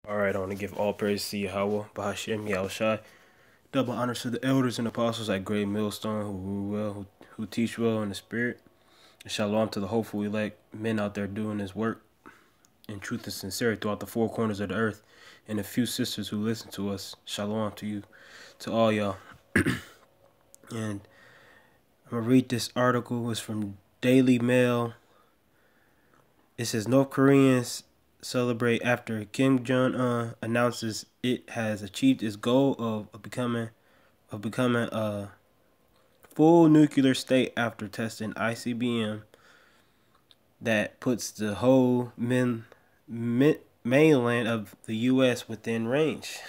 Alright, I want to give all praise to Yahweh, Bahashem, Yahushai. Double honors to the elders and apostles at Great Millstone who rule well, who teach well in the spirit. And shalom to the hopeful elect men out there doing this work in truth and sincerity throughout the four corners of the earth. And the few sisters who listen to us. Shalom to you, to all y'all. And I'm going to read this article. It's from Daily Mail. It says North Koreans celebrate after Kim Jong-un announces it has achieved its goal of becoming a full nuclear state after testing ICBM that puts the whole mainland of the U.S. within range.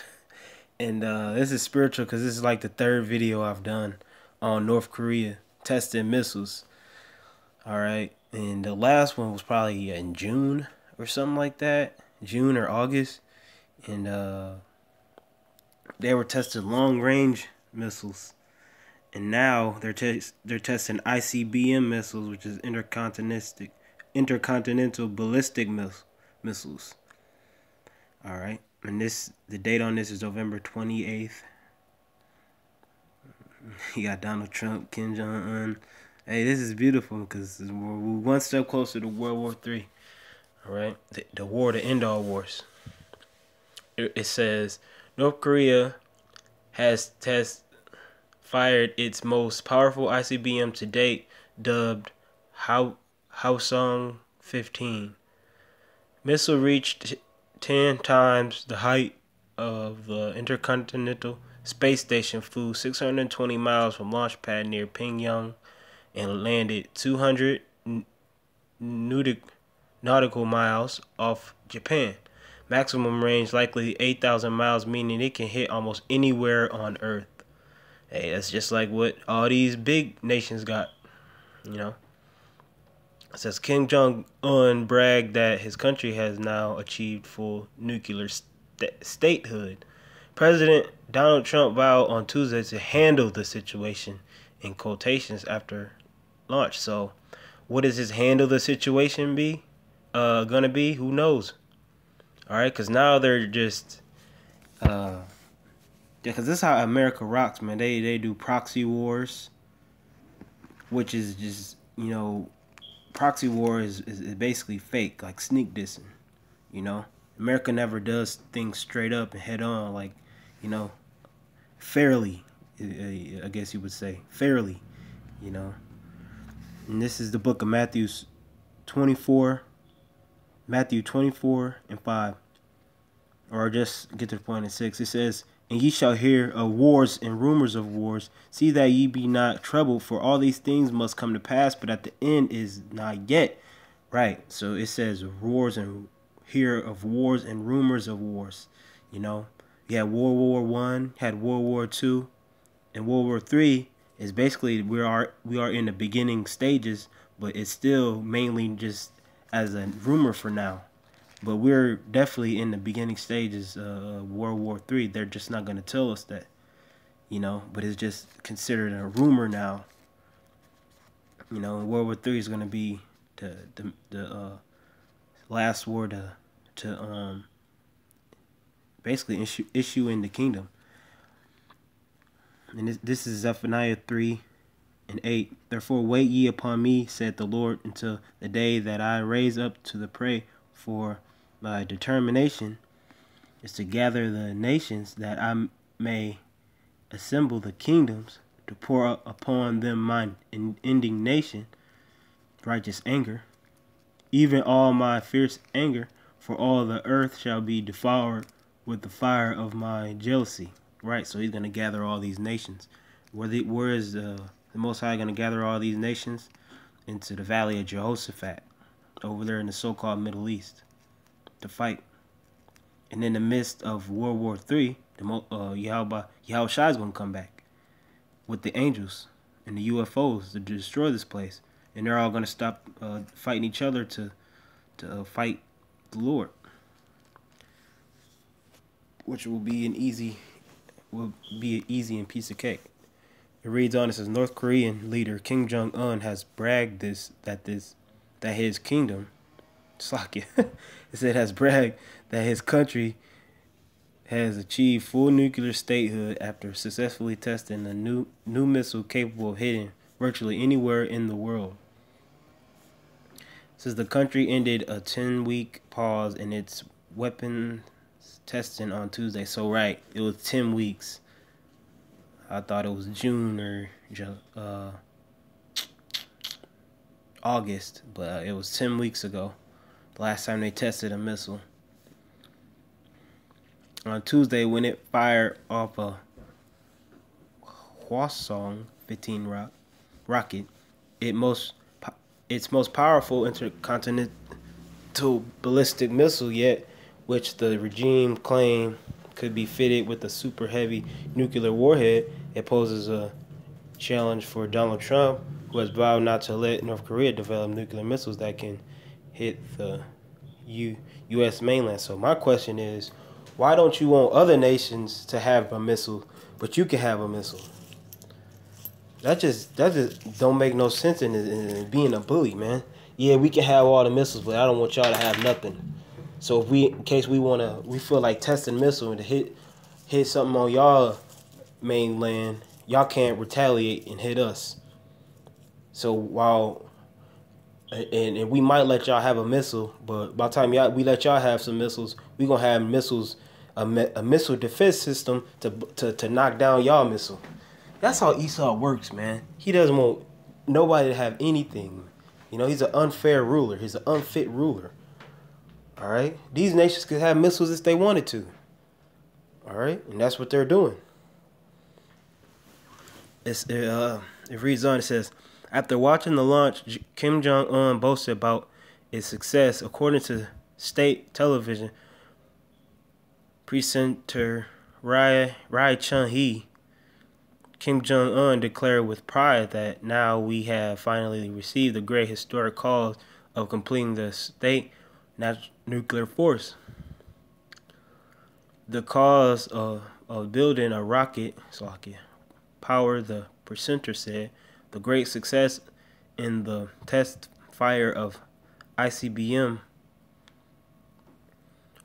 And this is spiritual because this is like the third video I've done on North Korea testing missiles. All right, and the last one was probably in June or something like that, June or August, and they were testing long-range missiles, and now they're testing ICBM missiles, which is intercontinental ballistic missiles. All right, and the date on this is November 28th. You got Donald Trump, Kim Jong-un. Hey, this is beautiful because we're one step closer to World War III. All right, the war to end all wars. It says North Korea has fired its most powerful ICBM to date, dubbed Hwasong 15. Missile reached 10 times the height of the Intercontinental Space Station, flew 620 miles from launch pad near Pyongyang, and landed 200 nautical miles off Japan. Maximum range likely 8,000 miles, meaning it can hit almost anywhere on Earth. Hey, that's just like what all these big nations got, you know. It says Kim Jong-un bragged that his country has now achieved full nuclear statehood. President Donald Trump vowed on Tuesday to handle the situation in quotations after launch. So what does his handle the situation gonna be? Who knows? All right, because now they're just because this is how America rocks, man. They do proxy wars, which is just, you know, proxy war is basically fake, like sneak dissing. You know, America never does things straight up and head on, like, you know, fairly. I guess you would say fairly, you know. And this is the book of Matthew 24 and 5. Or just get to the point in 6. It says, "And ye shall hear of wars and rumors of wars. See that ye be not troubled, for all these things must come to pass, but at the end is not yet." Right. So it says wars and hear of wars and rumors of wars. You know, you had World War I, had World War II, and World War III is basically we are in the beginning stages, but it's still mainly just as a rumor for now. But we're definitely in the beginning stages of World War III. They're just not going to tell us that, you know, but it's just considered a rumor now. You know, World War III is going to be the last war to basically issue in the kingdom. And this is Zephaniah 3 and 8. "Therefore wait ye upon me, said the Lord, until the day that I raise up to the prey, for my determination is to gather the nations, that I may assemble the kingdoms, to pour out upon them my indignation, righteous anger, even all my fierce anger, for all the earth shall be devoured with the fire of my jealousy." Right, so he's going to gather all these nations. Where is the Most High going to gather all these nations? Into the valley of Jehoshaphat, over there in the so-called Middle East, to fight. And in the midst of World War III, Yahushua is going to come back with the angels and the UFOs to destroy this place. And they're all going to stop fighting each other to fight the Lord, which will be an easy and piece of cake. It reads on. It says North Korean leader Kim Jong-un has bragged that his kingdom, Slakia, it said has bragged that his country has achieved full nuclear statehood after successfully testing a new missile capable of hitting virtually anywhere in the world. Since the country ended a 10-week pause in its weapons testing on Tuesday. So right, it was 10 weeks. I thought it was June or August, but it was 10 weeks ago. The last time they tested a missile. On Tuesday, when it fired off a Hwasong 15 rocket, its most powerful intercontinental ballistic missile yet, which the regime claimed could be fitted with a super heavy nuclear warhead, it poses a challenge for Donald Trump, who has vowed not to let North Korea develop nuclear missiles that can hit the U.S. mainland. So my question is, why don't you want other nations to have a missile, but you can have a missile? That just don't make no sense in being a bully, man. Yeah, we can have all the missiles, but I don't want y'all to have nothing. So if we, in case we feel like testing missile and to hit something on y'all mainland, y'all can't retaliate and hit us. So and we might let y'all have a missile, but by the time we let y'all have some missiles, we gonna have missiles, a missile defense system to knock down y'all missile. That's how Esau works, man. He doesn't want nobody to have anything. You know, he's an unfair ruler. He's an unfit ruler. All right? These nations could have missiles if they wanted to. All right? And that's what they're doing. It reads on, it says, after watching the launch, Kim Jong-un boasted about its success. According to state television presenter Rai Chung-hee, Kim Jong-un declared with pride that now we have finally received the great historic cause of completing the state nuclear force. The cause of building a rocket power, the presenter said. The great success in the test fire of ICBM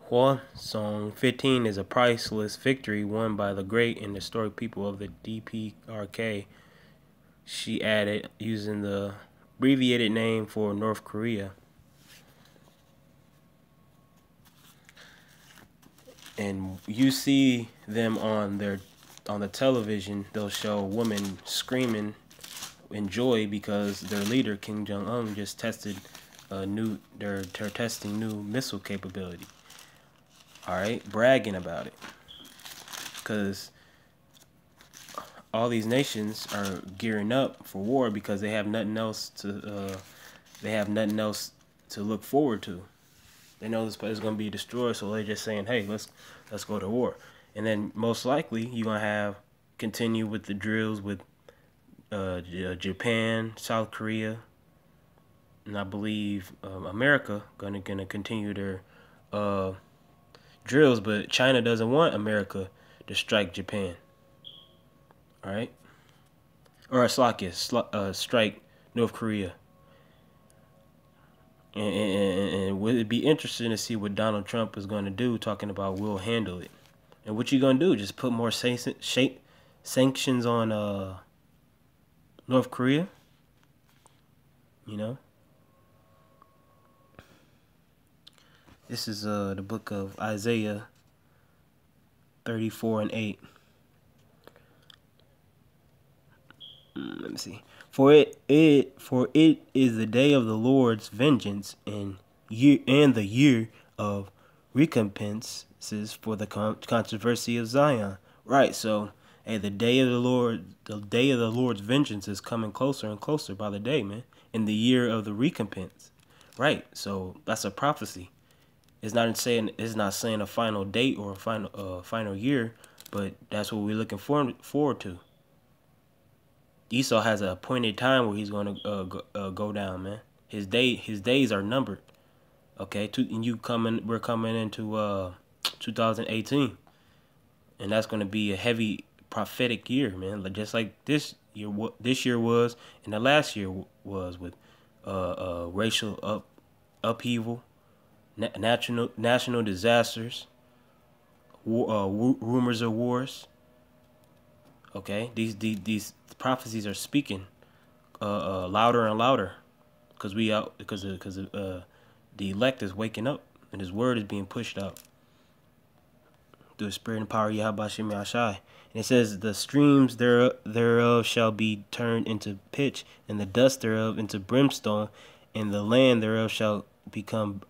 Hwasong 15 is a priceless victory won by the great and historic people of the DPRK, she added, using the abbreviated name for North Korea. And you see them on the television, they'll show women screaming in joy because their leader Kim Jong-un just tested they're testing new missile capability. All right, bragging about it, because all these nations are gearing up for war because they have nothing else to look forward to. They know this place is going to be destroyed, so they're just saying, hey, let's go to war. And then most likely you're going to continue with the drills with Japan, South Korea, and I believe America gonna continue their drills, but China doesn't want America to strike Japan. All right, or strike North Korea. And would it be interesting to see what Donald Trump is going to do, talking about we'll handle it. And what you going to do? Just put more sanctions on North Korea? You know? This is the book of Isaiah 34:8. Let me see. For it is the day of the Lord's vengeance, and the year of recompenses for the controversy of Zion. Right. So, hey, the day of the Lord's vengeance is coming closer and closer by the day, man. In the year of the recompense. Right. So that's a prophecy. It's not saying a final date or a final year, but that's what we're looking forward to. Esau has an appointed time where he's going to go down, man. His days are numbered. Okay, we're coming into 2018, and that's going to be a heavy prophetic year, man. Just like this year was, and the last year was, with racial upheaval, national disasters, rumors of wars. Okay, these prophecies are speaking louder and louder because the elect is waking up and His word is being pushed out through the spirit and power of Yahweh Shem Yahshai. And it says, the streams thereof shall be turned into pitch, and the dust thereof into brimstone, and the land thereof shall become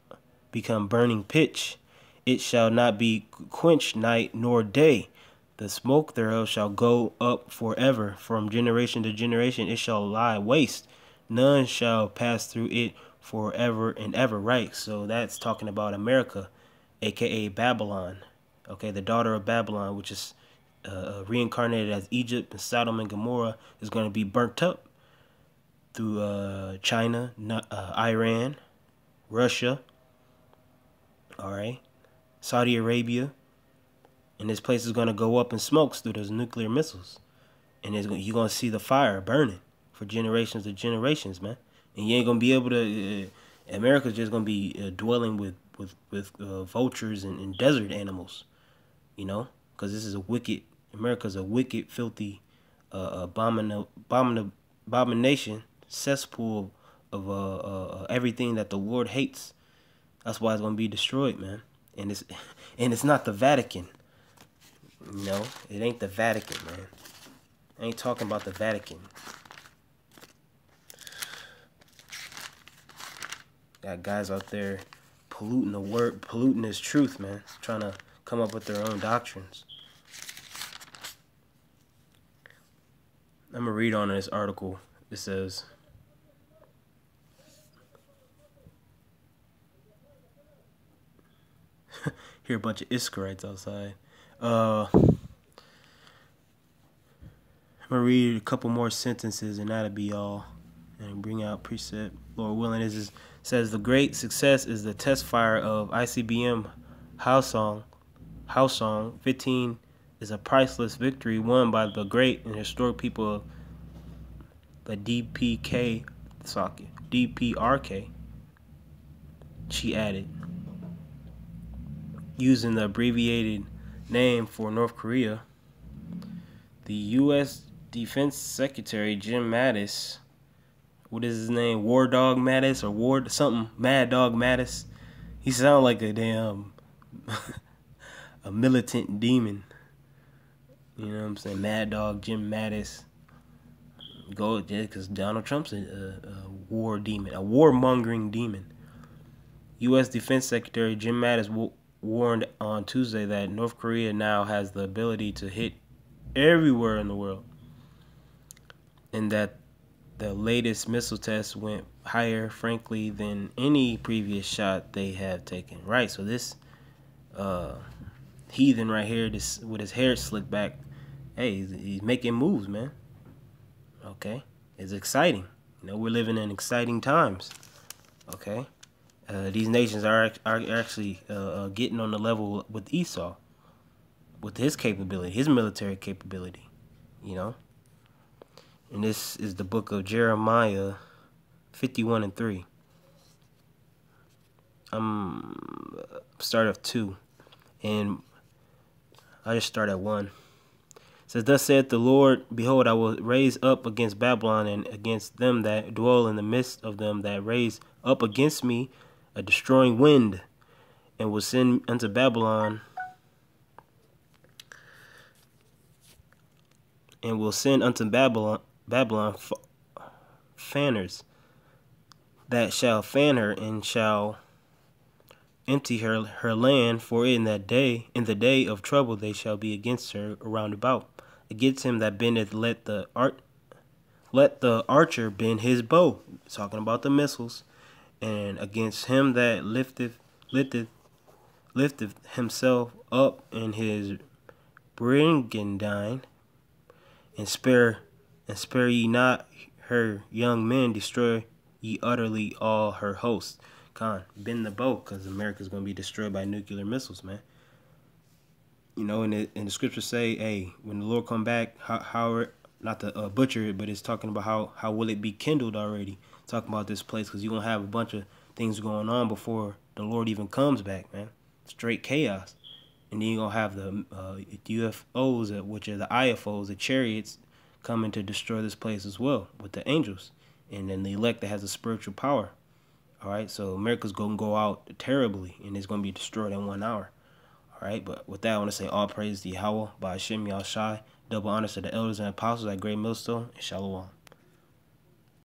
burning pitch. It shall not be quenched night nor day. The smoke thereof shall go up forever. From generation to generation it shall lie waste. None shall pass through it forever and ever. Right, so that's talking about America, aka Babylon. Okay, the daughter of Babylon, which is reincarnated as Egypt, and Sodom and Gomorrah is going to be burnt up through China, Iran, Russia, all right, Saudi Arabia, and this place is going to go up in smokes through those nuclear missiles, and you're going to see the fire burning for generations of generations, man. And you ain't going to be able to. America's just going to be dwelling with vultures and desert animals, you know, because this is a wicked. America's a wicked, filthy, abomination, cesspool of everything that the Lord hates. That's why it's gonna be destroyed, man. And it's not the Vatican. You know, it ain't the Vatican, man. I ain't talking about the Vatican. Got guys out there polluting the word, polluting this truth, man. Trying to come up with their own doctrines. I'm going to read on this article. It says, hear a bunch of Iskarites outside. I'm going to read a couple more sentences and that'll be all. And bring out precept. Lord willing, says the great success is the test fire of ICBM house song. 15 is a priceless victory won by the great and historic people of the DPRK, she added, using the abbreviated name for North Korea. The U.S. Defense Secretary Jim Mattis, what is his name, War Dog Mattis or Ward something, Mad Dog Mattis? He sounds like a damn a militant demon. You know what I'm saying? Mad Dog Jim Mattis. Go, yeah, because Donald Trump's a war demon, a warmongering demon. U.S. Defense Secretary Jim Mattis warned on Tuesday that North Korea now has the ability to hit everywhere in the world, and that the latest missile test went higher, frankly, than any previous shot they have taken. Right, so this heathen right here, this with his hair slicked back, hey, he's making moves, man. Okay, it's exciting. You know, we're living in exciting times. Okay, these nations are actually getting on the level with Esau, with his capability, his military capability. You know, and this is the book of Jeremiah 51:3. Start of 2, and I just start at 1. It says, thus saith the Lord, behold, I will raise up against Babylon and against them that dwell in the midst of them that raise up against me a destroying wind, and will send unto Babylon fanners that shall fan her and shall empty her land, for in the day of trouble they shall be against her around about. Against him that bendeth let the archer bend his bow, talking about the missiles, and against him that lifteth himself up in his brigandine, and spare ye not her young men, destroy ye utterly all her hosts. Bend the bow, because America's going to be destroyed by nuclear missiles, man. You know, and the scriptures say, hey, when the Lord come back, how not to butcher it, but it's talking about how will it be kindled already. Talking about this place, because you're going to have a bunch of things going on before the Lord even comes back, man. Straight chaos. And then you're going to have the UFOs, which are the IFOs, the chariots, coming to destroy this place as well with the angels. And then the elect that has a spiritual power. All right, so America's going to go out terribly, and it's going to be destroyed in 1 hour. All right, but with that, I want to say all praise to Yahweh, by Hashem Yahshai, double honors to the elders and apostles at Great Millstone, and Shalom.